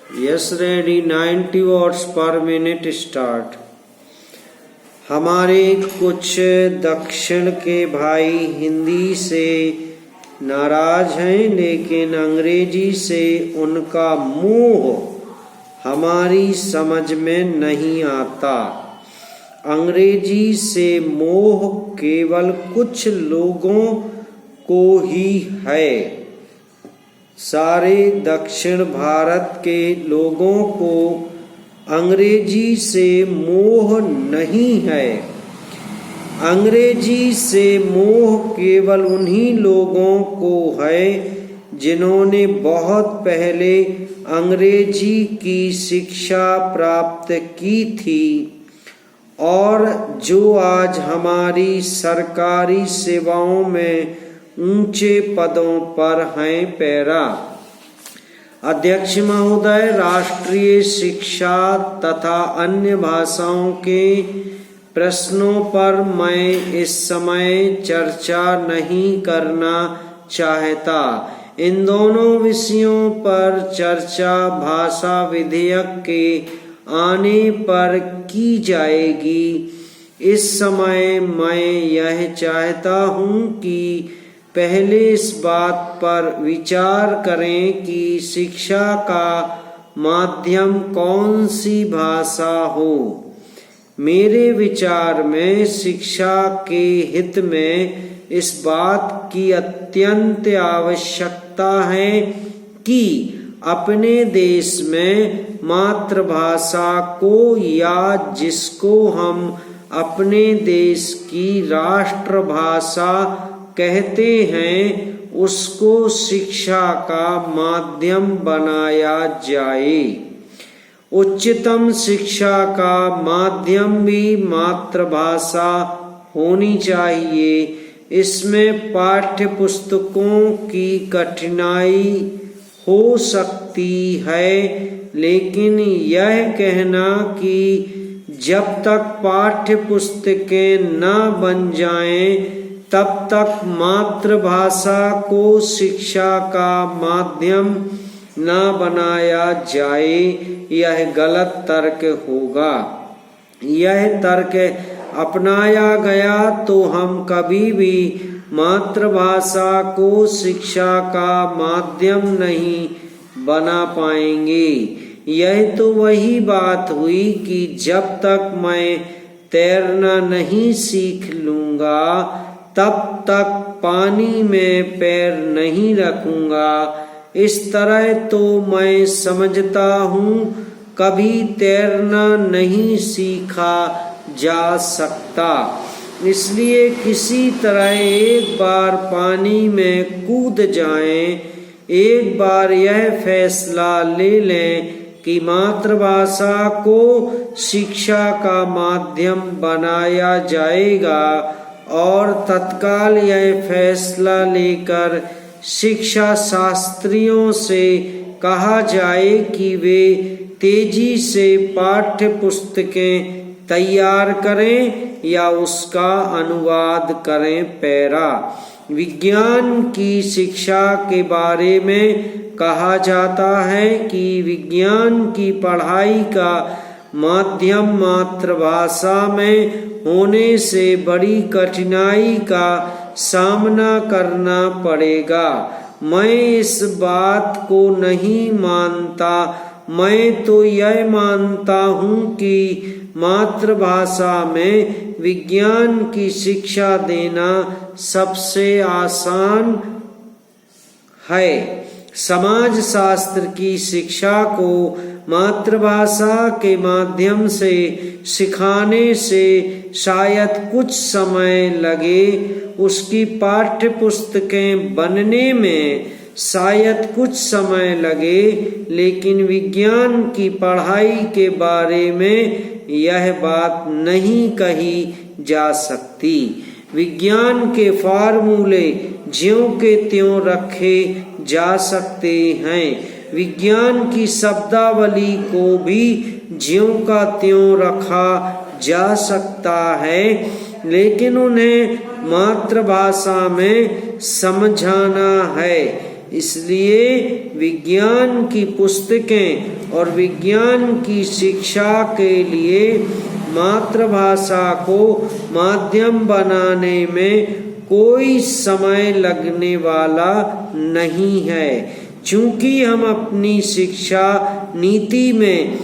Yes ready 90 watts per minute start. हमारे कुछ दक्षिण के भाई हिंदी से नाराज हैं, लेकिन अंग्रेजी से उनका मोह हमारी समझ में नहीं आता। अंग्रेजी से मोह केवल कुछ लोगों को ही है। सारे दक्षिण भारत के लोगों को अंग्रेजी से मोह नहीं है। अंग्रेजी से मोह केवल उन्हीं लोगों को है जिन्होंने बहुत पहले अंग्रेजी की शिक्षा प्राप्त की थी और जो आज हमारी सरकारी सेवाओं में ऊंचे पदों पर हैं। पैरा अध्यक्ष महोदय, राष्ट्रीय शिक्षा तथा अन्य भाषाओं के प्रश्नों पर मैं इस समय चर्चा नहीं करना चाहता। इन दोनों विषयों पर चर्चा भाषा विधेयक के आने पर की जाएगी। इस समय मैं यह चाहता हूँ कि पहले इस बात पर विचार करें कि शिक्षा का माध्यम कौन सी भाषा हो। मेरे विचार में शिक्षा के हित में इस बात की अत्यंत आवश्यकता है कि अपने देश में मातृभाषा को या जिसको हम अपने देश की राष्ट्रभाषा कहते हैं उसको शिक्षा का माध्यम बनाया जाए। उच्चतम शिक्षा का माध्यम भी मातृभाषा होनी चाहिए। इसमें पाठ्य पुस्तकों की कठिनाई हो सकती है, लेकिन यह कहना कि जब तक पाठ्य पुस्तकें न बन जाएं तब तक मातृभाषा को शिक्षा का माध्यम न बनाया जाए, यह गलत तर्क होगा। यह तर्क अपनाया गया तो हम कभी भी मातृभाषा को शिक्षा का माध्यम नहीं बना पाएंगे। यह तो वही बात हुई कि जब तक मैं तैरना नहीं सीख लूंगा तब तक पानी में पैर नहीं रखूंगा। इस तरह तो मैं समझता हूँ कभी तैरना नहीं सीखा जा सकता। इसलिए किसी तरह एक बार पानी में कूद जाएं, एक बार यह फैसला ले लें कि मातृभाषा को शिक्षा का माध्यम बनाया जाएगा और तत्काल यह फैसला लेकर शिक्षा शास्त्रियों से कहा जाए कि वे तेजी से पाठ्य पुस्तकें तैयार करें या उसका अनुवाद करें। पैरा विज्ञान की शिक्षा के बारे में कहा जाता है कि विज्ञान की पढ़ाई का माध्यम मातृभाषा में होने से बड़ी कठिनाई का सामना करना पड़ेगा। मैं इस बात को नहीं मानता। मैं तो यह मानता हूँ कि मातृभाषा में विज्ञान की शिक्षा देना सबसे आसान है। समाज शास्त्र की शिक्षा को मातृभाषा के माध्यम से सिखाने से शायद कुछ समय लगे, उसकी पाठ्य पुस्तकें बनने में शायद कुछ समय लगे, लेकिन विज्ञान की पढ़ाई के बारे में यह बात नहीं कही जा सकती। विज्ञान के फार्मूले ज्यों के त्यों रखे जा सकते हैं। विज्ञान की शब्दावली को भी ज्यों का त्यों रखा जा सकता है, लेकिन उन्हें मातृभाषा में समझाना है। इसलिए विज्ञान की पुस्तकें और विज्ञान की शिक्षा के लिए मातृभाषा को माध्यम बनाने में कोई समय लगने वाला नहीं है। चूंकि हम अपनी शिक्षा नीति में